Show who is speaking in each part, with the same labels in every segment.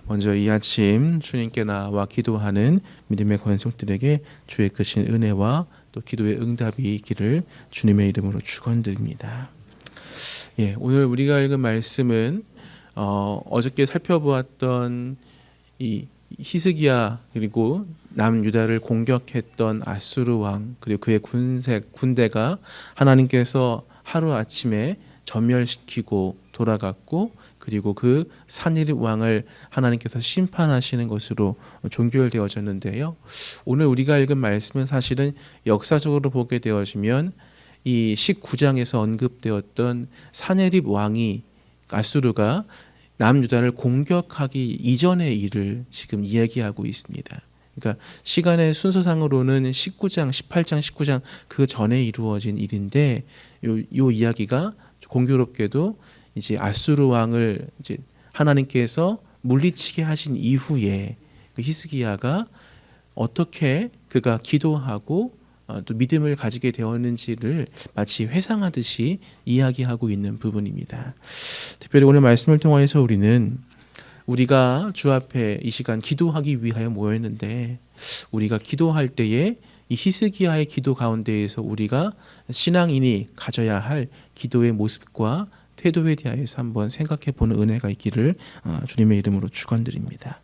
Speaker 1: 먼저 이 아침 주님께 나와 기도하는 믿음의 권속들에게 주의 크신 은혜와 또 기도의 응답이 있기를 주님의 이름으로 축원드립니다. 오늘 우리가 읽은 말씀은 어저께 살펴보았던 이 히스기야 그리고 남유다를 공격했던 아수르 왕 그리고 그의 군대가 하나님께서 하루아침에 전멸시키고 돌아갔고 그리고 그 산헤립 왕을 하나님께서 심판하시는 것으로 종결되어졌는데요. 오늘 우리가 읽은 말씀은 사실은 역사적으로 보게 되어지면 이 19장에서 언급되었던 산헤립 왕이 아수르가 남유다를 공격하기 이전의 일을 지금 이야기하고 있습니다. 그러니까 시간의 순서상으로는 19장, 18장, 19장 그 전에 이루어진 일인데 요 이야기가 공교롭게도 이제 아수르 왕을 이제 하나님께서 물리치게 하신 이후에 그 히스기야가 어떻게 그가 기도하고 또 믿음을 가지게 되었는지를 마치 회상하듯이 이야기하고 있는 부분입니다. 특별히 오늘 말씀을 통해서 우리가 주 앞에 이 시간 기도하기 위하여 모였는데 우리가 기도할 때에 이 히스기야의 기도 가운데에서 우리가 신앙인이 가져야 할 기도의 모습과 태도에 대해서 한번 생각해 보는 은혜가 있기를 주님의 이름으로 축원드립니다.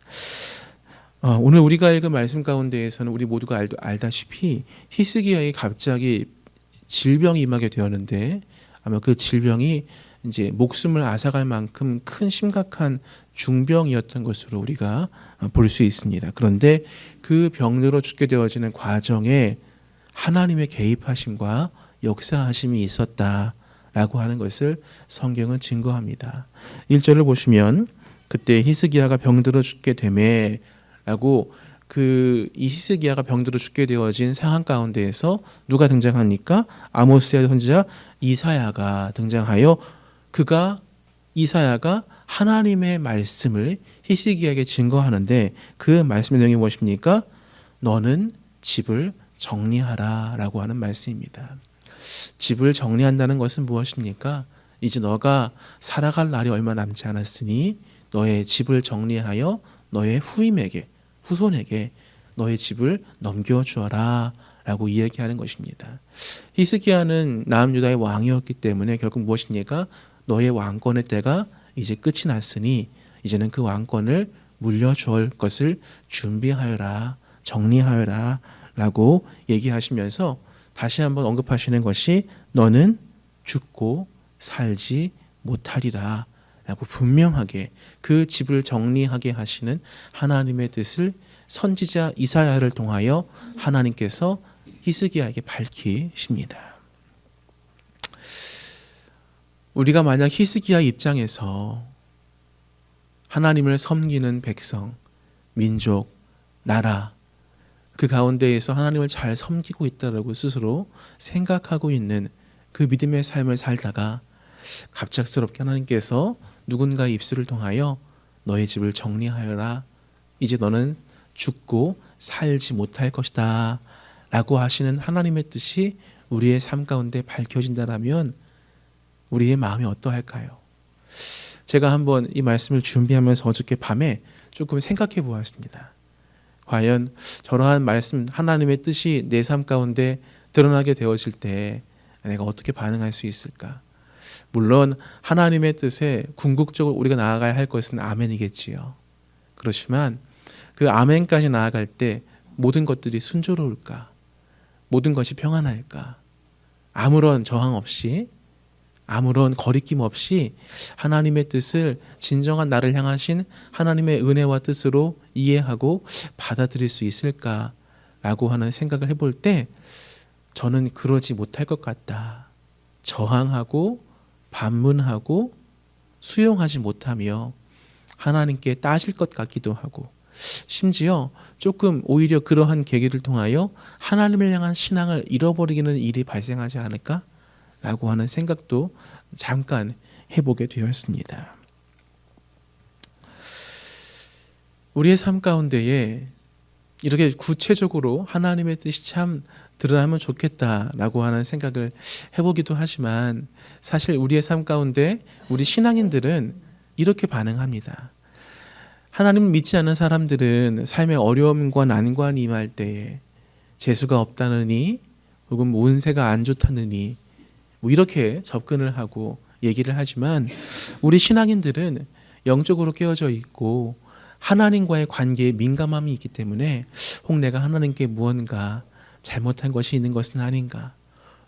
Speaker 1: 오늘 우리가 읽은 말씀 가운데에서는 우리 모두가 알다시피 히스기야에 갑자기 질병이 임하게 되었는데 아마 그 질병이 이제 목숨을 앗아갈 만큼 큰 심각한 중병이었던 것으로 우리가 볼 수 있습니다. 그런데 그 병으로 죽게 되어지는 과정에 하나님의 개입하심과 역사하심이 있었다라고 하는 것을 성경은 증거합니다. 1절을 보시면 그때 히스기야가 병들어 죽게 되매 라고 이 히스기야가 병들어 죽게 되어진 상황 가운데에서 누가 등장합니까? 아모스의 선지자 이사야가 등장하여 이사야가 하나님의 말씀을 히스기야에게 증거하는데 그 말씀의 내용이 무엇입니까? 너는 집을 정리하라 라고 하는 말씀입니다. 집을 정리한다는 것은 무엇입니까? 이제 너가 살아갈 날이 얼마 남지 않았으니 너의 집을 정리하여 너의 후손에게 너의 집을 넘겨주어라 라고 이야기하는 것입니다. 히스기야는 남유다의 왕이었기 때문에 결국 무엇입니까? 너의 왕권의 때가 이제 끝이 났으니 이제는 그 왕권을 물려줄 것을 준비하여라, 정리하여라 라고 얘기하시면서 다시 한번 언급하시는 것이 너는 죽고 살지 못하리라 라고 분명하게 그 집을 정리하게 하시는 하나님의 뜻을 선지자 이사야를 통하여 하나님께서 히스기야에게 밝히십니다. 우리가 만약 히스기야 입장에서 하나님을 섬기는 백성, 민족, 나라 그 가운데에서 하나님을 잘 섬기고 있다라고 스스로 생각하고 있는 그 믿음의 삶을 살다가 갑작스럽게 하나님께서 누군가의 입술을 통하여 너의 집을 정리하여라. 이제 너는 죽고 살지 못할 것이다 라고 하시는 하나님의 뜻이 우리의 삶 가운데 밝혀진다면 우리의 마음이 어떠할까요? 제가 한번 이 말씀을 준비하면서 어저께 밤에 조금 생각해 보았습니다. 과연 저러한 말씀 하나님의 뜻이 내 삶 가운데 드러나게 되어질 때 내가 어떻게 반응할 수 있을까? 물론 하나님의 뜻에 궁극적으로 우리가 나아가야 할 것은 아멘이겠지요. 그렇지만 그 아멘까지 나아갈 때 모든 것들이 순조로울까? 모든 것이 평안할까? 아무런 저항 없이 아무런 거리낌 없이 하나님의 뜻을 진정한 나를 향하신 하나님의 은혜와 뜻으로 이해하고 받아들일 수 있을까라고 하는 생각을 해볼 때 저는 그러지 못할 것 같다. 저항하고 반문하고 수용하지 못하며 하나님께 따질 것 같기도 하고 심지어 조금 오히려 그러한 계기를 통하여 하나님을 향한 신앙을 잃어버리는 일이 발생하지 않을까? 라고 하는 생각도 잠깐 해보게 되었습니다. 우리의 삶 가운데에 이렇게 구체적으로 하나님의 뜻이 참 드러나면 좋겠다라고 하는 생각을 해보기도 하지만 사실 우리의 삶 가운데 우리 신앙인들은 이렇게 반응합니다. 하나님을 믿지 않는 사람들은 삶의 어려움과 난관이 임할 때에 재수가 없다느니 혹은 뭐 운세가 안 좋다느니 뭐 이렇게 접근을 하고 얘기를 하지만 우리 신앙인들은 영적으로 깨어져 있고 하나님과의 관계에 민감함이 있기 때문에 혹 내가 하나님께 무언가 잘못한 것이 있는 것은 아닌가,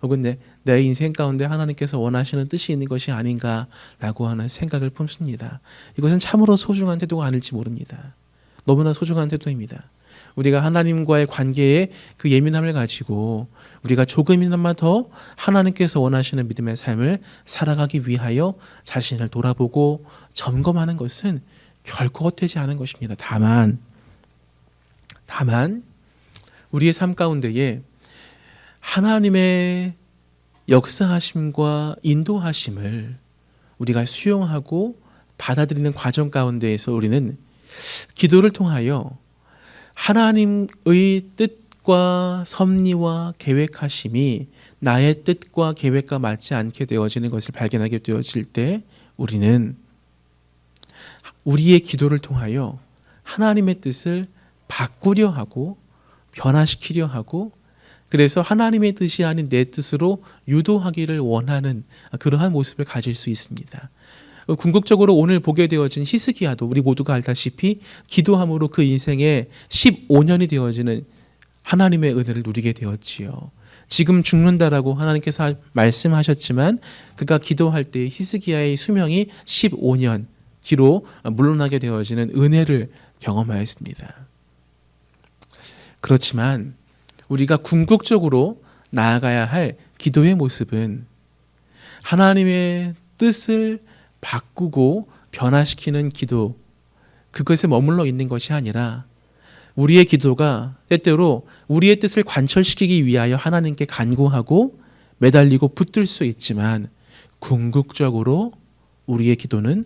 Speaker 1: 혹은 내 인생 가운데 하나님께서 원하시는 뜻이 있는 것이 아닌가라고 하는 생각을 품습니다. 이것은 참으로 소중한 태도가 아닐지 모릅니다. 너무나 소중한 태도입니다. 우리가 하나님과의 관계에 그 예민함을 가지고 우리가 조금이나마 더 하나님께서 원하시는 믿음의 삶을 살아가기 위하여 자신을 돌아보고 점검하는 것은 결코 헛되지 않은 것입니다. 다만 우리의 삶 가운데에 하나님의 역사하심과 인도하심을 우리가 수용하고 받아들이는 과정 가운데에서 우리는 기도를 통하여 하나님의 뜻과 섭리와 계획하심이 나의 뜻과 계획과 맞지 않게 되어지는 것을 발견하게 되어질 때 우리는 우리의 기도를 통하여 하나님의 뜻을 바꾸려 하고 변화시키려 하고, 그래서 하나님의 뜻이 아닌 내 뜻으로 유도하기를 원하는 그러한 모습을 가질 수 있습니다. 궁극적으로 오늘 보게 되어진 히스기야도 우리 모두가 알다시피 기도함으로 그 인생에 15년이 되어지는 하나님의 은혜를 누리게 되었지요. 지금 죽는다라고 하나님께서 말씀하셨지만 그가 기도할 때 히스기야의 수명이 15년 뒤로 물러나게 되어지는 은혜를 경험하였습니다. 그렇지만 우리가 궁극적으로 나아가야 할 기도의 모습은 하나님의 뜻을 바꾸고 변화시키는 기도, 그것에 머물러 있는 것이 아니라 우리의 기도가 때때로 우리의 뜻을 관철시키기 위하여 하나님께 간구하고 매달리고 붙들 수 있지만 궁극적으로 우리의 기도는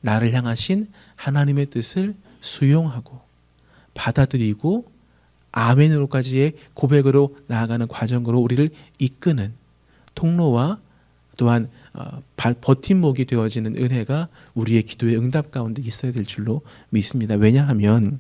Speaker 1: 나를 향하신 하나님의 뜻을 수용하고 받아들이고 아멘으로까지의 고백으로 나아가는 과정으로 우리를 이끄는 통로와 또한 버팀목이 되어지는 은혜가 우리의 기도의 응답 가운데 있어야 될 줄로 믿습니다. 왜냐하면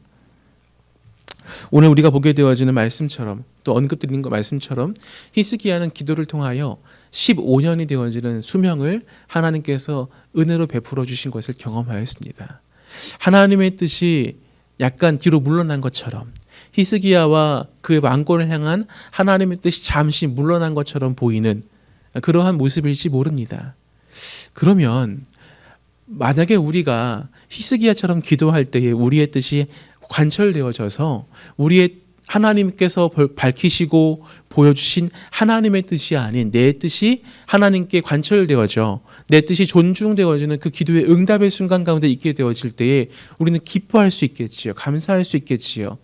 Speaker 1: 오늘 우리가 보게 되어지는 말씀처럼 또 언급드린 것 말씀처럼 히스기야는 기도를 통하여 15년이 되어지는 수명을 하나님께서 은혜로 베풀어 주신 것을 경험하였습니다. 하나님의 뜻이 약간 뒤로 물러난 것처럼 히스기야와 그 왕권을 향한 하나님의 뜻이 잠시 물러난 것처럼 보이는 그러한 모습일지 모릅니다. 그러면 만약에 우리가 히스기야처럼 기도할 때에 우리의 뜻이 관철되어져서 우리의 하나님께서 밝히시고 보여주신 하나님의 뜻이 아닌 내 뜻이 하나님께 관철되어져 내 뜻이 존중되어지는 그 기도의 응답의 순간 가운데 있게 되어질 때에 우리는 기뻐할 수 있겠지요. 감사할 수 있겠지요.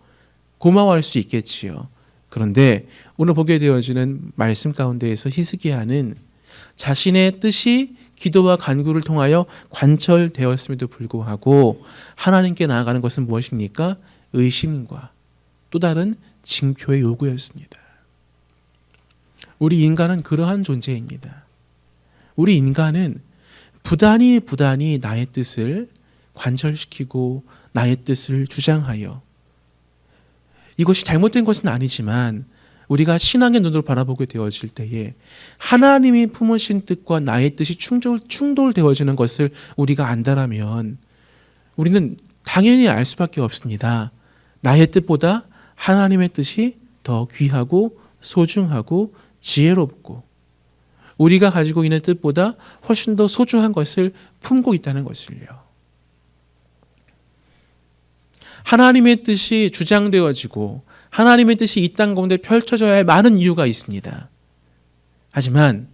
Speaker 1: 고마워할 수 있겠지요. 그런데 오늘 보게 되어지는 말씀 가운데에서 히스기야는 자신의 뜻이 기도와 간구를 통하여 관철되었음에도 불구하고 하나님께 나아가는 것은 무엇입니까? 의심과 또 다른 징표의 요구였습니다. 우리 인간은 그러한 존재입니다. 우리 인간은 부단히 나의 뜻을 관철시키고 나의 뜻을 주장하여 이것이 잘못된 것은 아니지만 우리가 신앙의 눈으로 바라보게 되어질 때에 하나님이 품으신 뜻과 나의 뜻이 충돌되어지는 것을 우리가 안다라면 우리는 당연히 알 수밖에 없습니다. 나의 뜻보다 하나님의 뜻이 더 귀하고 소중하고 지혜롭고 우리가 가지고 있는 뜻보다 훨씬 더 소중한 것을 품고 있다는 것을요. 하나님의 뜻이 주장되어지고 하나님의 뜻이 이 땅 가운데 펼쳐져야 할 많은 이유가 있습니다. 하지만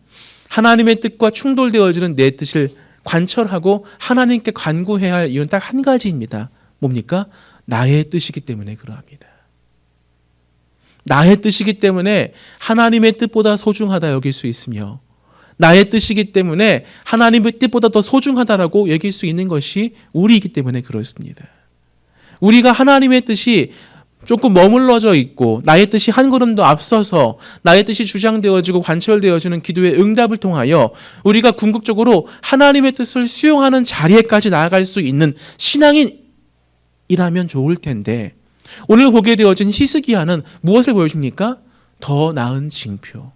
Speaker 1: 하나님의 뜻과 충돌되어지는 내 뜻을 관철하고 하나님께 간구해야 할 이유는 딱 한 가지입니다. 뭡니까? 나의 뜻이기 때문에 그러합니다. 나의 뜻이기 때문에 하나님의 뜻보다 소중하다 여길 수 있으며 나의 뜻이기 때문에 하나님의 뜻보다 더 소중하다라고 여길 수 있는 것이 우리이기 때문에 그렇습니다. 우리가 하나님의 뜻이 조금 머물러져 있고 나의 뜻이 한 걸음 더 앞서서 나의 뜻이 주장되어지고 관철되어지는 기도의 응답을 통하여 우리가 궁극적으로 하나님의 뜻을 수용하는 자리에까지 나아갈 수 있는 신앙인이라면 좋을 텐데, 오늘 보게 되어진 히스기야는 무엇을 보여줍니까? 더 나은 징표.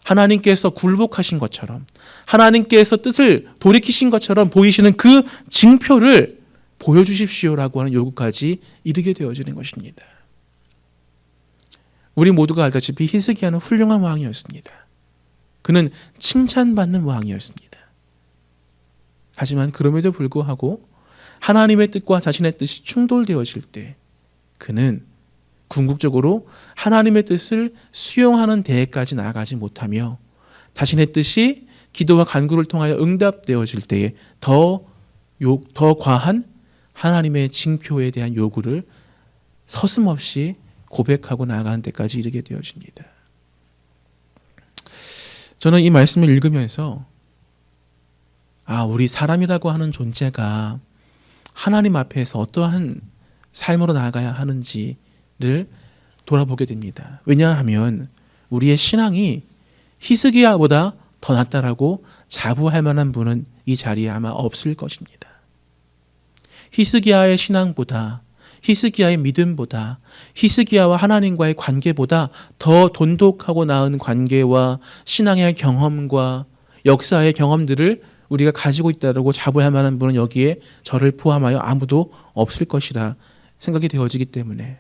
Speaker 1: 하나님께서 굴복하신 것처럼, 하나님께서 뜻을 돌이키신 것처럼 보이시는 그 징표를 보여주십시오라고 하는 요구까지 이르게 되어지는 것입니다. 우리 모두가 알다시피 히스기야는 훌륭한 왕이었습니다. 그는 칭찬받는 왕이었습니다. 하지만 그럼에도 불구하고 하나님의 뜻과 자신의 뜻이 충돌되어질 때 그는 궁극적으로 하나님의 뜻을 수용하는 데에까지 나아가지 못하며 자신의 뜻이 기도와 간구를 통하여 응답되어질 때에 더 과한 하나님의 징표에 대한 요구를 서슴없이 고백하고 나아가는 데까지 이르게 되어집니다. 저는 이 말씀을 읽으면서 우리 사람이라고 하는 존재가 하나님 앞에서 어떠한 삶으로 나아가야 하는지를 돌아보게 됩니다. 왜냐하면 우리의 신앙이 히스기야보다 더 낫다라고 자부할 만한 분은 이 자리에 아마 없을 것입니다. 히스기야의 신앙보다, 히스기야의 믿음보다, 히스기야와 하나님과의 관계보다 더 돈독하고 나은 관계와 신앙의 경험과 역사의 경험들을 우리가 가지고 있다고 자부할 만한 분은 여기에 저를 포함하여 아무도 없을 것이라 생각이 되어지기 때문에,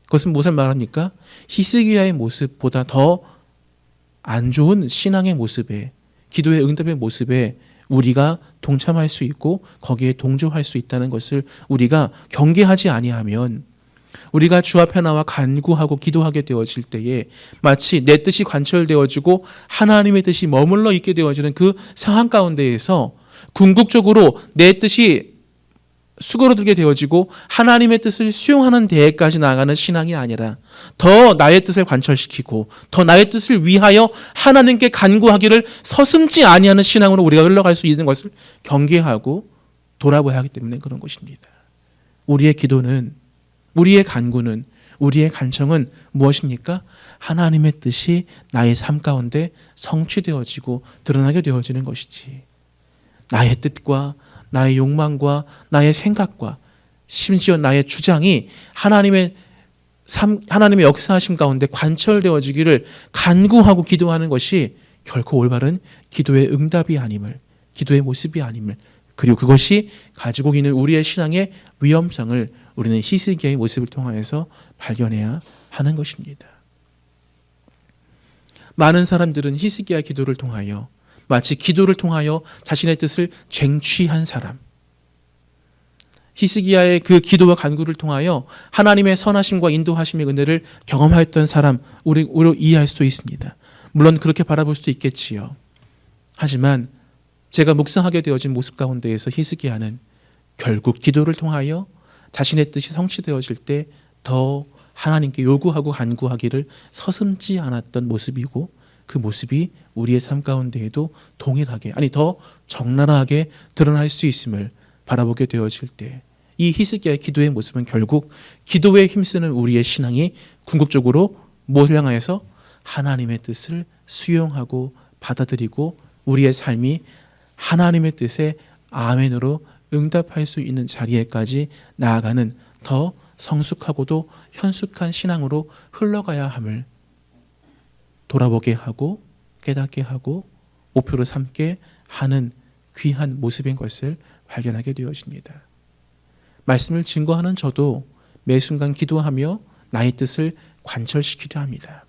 Speaker 1: 그것은 무엇을 말합니까? 히스기야의 모습보다 더 안 좋은 신앙의 모습에, 기도의 응답의 모습에 우리가 동참할 수 있고 거기에 동조할 수 있다는 것을 우리가 경계하지 아니하면, 우리가 주 앞에 나와 간구하고 기도하게 되어질 때에 마치 내 뜻이 관철되어지고 하나님의 뜻이 머물러 있게 되어지는 그 상황 가운데에서 궁극적으로 내 뜻이 수그러들게 되어지고 하나님의 뜻을 수용하는 데에까지 나아가는 신앙이 아니라 더 나의 뜻을 관철시키고 더 나의 뜻을 위하여 하나님께 간구하기를 서슴지 아니하는 신앙으로 우리가 흘러갈 수 있는 것을 경계하고 돌아봐야 하기 때문에 그런 것입니다. 우리의 기도는, 우리의 간구는, 우리의 간청은 무엇입니까? 하나님의 뜻이 나의 삶 가운데 성취되어지고 드러나게 되어지는 것이지, 나의 뜻과 나의 욕망과 나의 생각과 심지어 나의 주장이 하나님의 역사하심 가운데 관철되어지기를 간구하고 기도하는 것이 결코 올바른 기도의 응답이 아님을, 기도의 모습이 아님을, 그리고 그것이 가지고 있는 우리의 신앙의 위험성을 우리는 히스기야의 모습을 통하여서 발견해야 하는 것입니다. 많은 사람들은 히스기야 기도를 통하여 마치 기도를 통하여 자신의 뜻을 쟁취한 사람, 히스기야의 그 기도와 간구를 통하여 하나님의 선하심과 인도하심의 은혜를 경험하였던 사람으로 이해할 수도 있습니다. 물론 그렇게 바라볼 수도 있겠지요. 하지만 제가 묵상하게 되어진 모습 가운데에서 히스기야는 결국 기도를 통하여 자신의 뜻이 성취되어질 때 더 하나님께 요구하고 간구하기를 서슴지 않았던 모습이고, 그 모습이 우리의 삶 가운데에도 동일하게, 더 적나라하게 드러날 수 있음을 바라보게 되어질 때, 이 히스기야의 기도의 모습은 결국 기도에 힘쓰는 우리의 신앙이 궁극적으로 무엇을 향하여서 하나님의 뜻을 수용하고 받아들이고 우리의 삶이 하나님의 뜻에 아멘으로 응답할 수 있는 자리에까지 나아가는 더 성숙하고도 현숙한 신앙으로 흘러가야 함을 돌아보게 하고 깨닫게 하고 목표로 삼게 하는 귀한 모습인 것을 발견하게 되어집니다. 말씀을 증거하는 저도 매 순간 기도하며 나의 뜻을 관철시키려 합니다.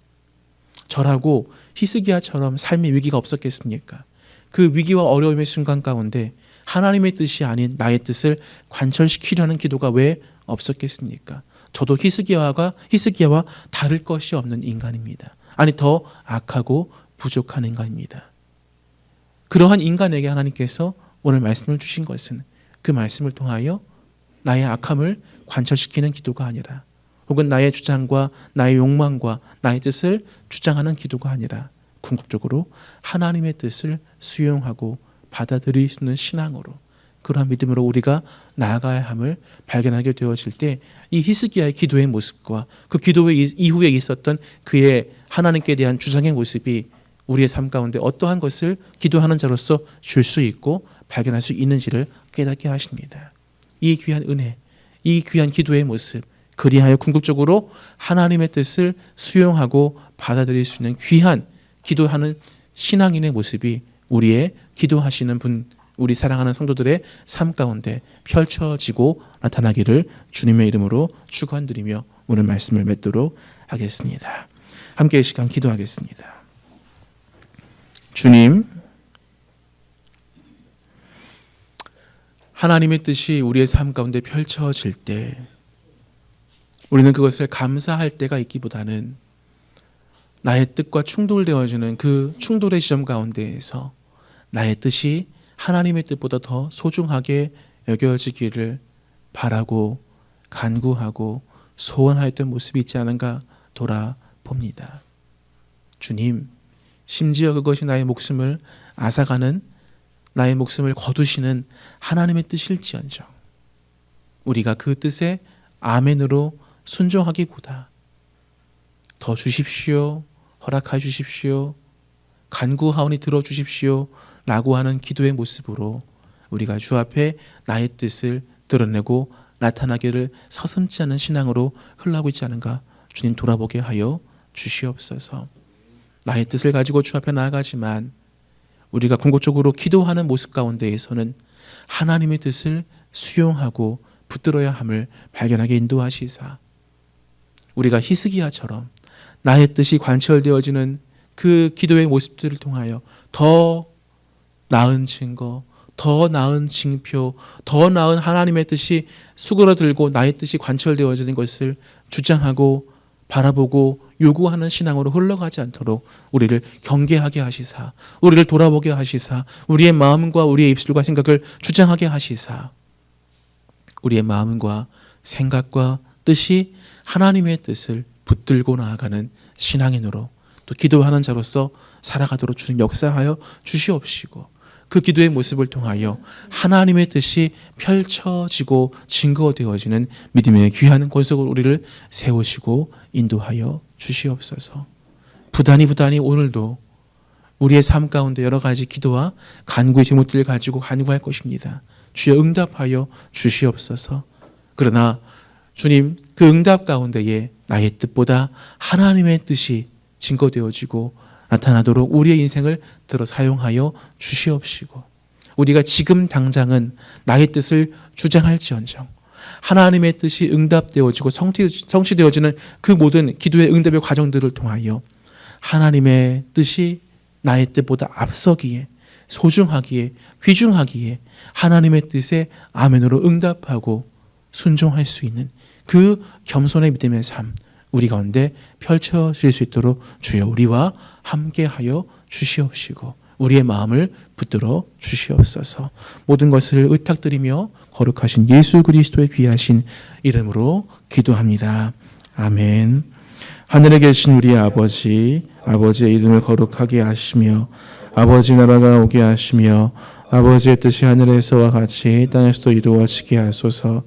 Speaker 1: 저라고 히스기야처럼 삶의 위기가 없었겠습니까? 그 위기와 어려움의 순간 가운데 하나님의 뜻이 아닌 나의 뜻을 관철시키려는 기도가 왜 없었겠습니까? 저도 히스기야와 다를 것이 없는 인간입니다. 더 악하고 부족한 인간입니다. 그러한 인간에게 하나님께서 오늘 말씀을 주신 것은 그 말씀을 통하여 나의 악함을 관철시키는 기도가 아니라, 혹은 나의 주장과 나의 욕망과 나의 뜻을 주장하는 기도가 아니라 궁극적으로 하나님의 뜻을 수용하고 받아들일 수 있는 신앙으로 그러한 믿음으로 우리가 나아가야 함을 발견하게 되어질 때 이 히스기야의 기도의 모습과 그 기도의 이후에 있었던 그의 하나님께 대한 주장의 모습이 우리의 삶 가운데 어떠한 것을 기도하는 자로서 줄 수 있고 발견할 수 있는지를 깨닫게 하십니다. 이 귀한 은혜, 이 귀한 기도의 모습, 그리하여 궁극적으로 하나님의 뜻을 수용하고 받아들일 수 있는 귀한 기도하는 신앙인의 모습이 우리의 기도하시는 분, 우리 사랑하는 성도들의 삶 가운데 펼쳐지고 나타나기를 주님의 이름으로 축원드리며 오늘 말씀을 맺도록 하겠습니다. 함께 이 시간 기도하겠습니다. 주님, 하나님의 뜻이 우리의 삶 가운데 펼쳐질 때 우리는 그것을 감사할 때가 있기보다는 나의 뜻과 충돌되어지는 그 충돌의 지점 가운데에서 나의 뜻이 하나님의 뜻보다 더 소중하게 여겨지기를 바라고 간구하고 소원하였던 모습이 있지 않은가 돌아봅니다. 주님, 심지어 그것이 나의 목숨을 앗아가는, 나의 목숨을 거두시는 하나님의 뜻일지언정 우리가 그 뜻에 아멘으로 순종하기보다 더 주십시오, 허락해 주십시오, 간구하오니 들어주십시오 라고 하는 기도의 모습으로 우리가 주 앞에 나의 뜻을 드러내고 나타나기를 서슴지 않은 신앙으로 흘러가고 있지 않은가 주님 돌아보게 하여 주시옵소서. 나의 뜻을 가지고 주 앞에 나아가지만 우리가 궁극적으로 기도하는 모습 가운데에서는 하나님의 뜻을 수용하고 붙들어야 함을 발견하게 인도하시사 우리가 히스기야처럼 나의 뜻이 관철되어지는 그 기도의 모습들을 통하여 더 나은 증거, 더 나은 징표, 더 나은 하나님의 뜻이 수그러들고 나의 뜻이 관철되어지는 것을 주장하고 바라보고 요구하는 신앙으로 흘러가지 않도록 우리를 경계하게 하시사, 우리를 돌아보게 하시사, 우리의 마음과 우리의 입술과 생각을 주장하게 하시사, 우리의 마음과 생각과 뜻이 하나님의 뜻을 붙들고 나아가는 신앙인으로 또 기도하는 자로서 살아가도록 주님 역사하여 주시옵시고 그 기도의 모습을 통하여 하나님의 뜻이 펼쳐지고 증거되어지는 믿음의 귀한 권속으로 우리를 세우시고 인도하여 주시옵소서. 부단히 오늘도 우리의 삶 가운데 여러 가지 기도와 간구의 제목들을 가지고 간구할 것입니다. 주여 응답하여 주시옵소서. 그러나 주님 그 응답 가운데에 나의 뜻보다 하나님의 뜻이 증거되어지고 나타나도록 우리의 인생을 들어 사용하여 주시옵시고 우리가 지금 당장은 나의 뜻을 주장할지언정 하나님의 뜻이 응답되어지고 성취되어지는 그 모든 기도의 응답의 과정들을 통하여 하나님의 뜻이 나의 뜻보다 앞서기에 소중하기에 귀중하기에 하나님의 뜻에 아멘으로 응답하고 순종할 수 있는 그 겸손의 믿음의 삶 우리 가운데 펼쳐질 수 있도록 주여 우리와 함께하여 주시옵시고 우리의 마음을 붙들어 주시옵소서. 모든 것을 의탁드리며 거룩하신 예수 그리스도의 귀하신 이름으로 기도합니다. 아멘. 하늘에 계신 우리 아버지, 아버지의 이름을 거룩하게 하시며 아버지 나라가 오게 하시며 아버지의 뜻이 하늘에서와 같이 땅에서도 이루어지게 하소서.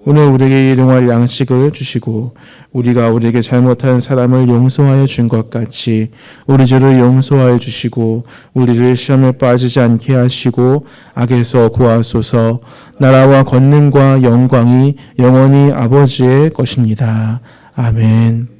Speaker 1: 오늘 우리에게 일용할 양식을 주시고 우리가 우리에게 잘못한 사람을 용서하여 준 것 같이 우리 죄를 용서하여 주시고 우리를 시험에 빠지지 않게 하시고 악에서 구하소서. 나라와 권능과 영광이 영원히 아버지의 것입니다. 아멘.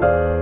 Speaker 2: 주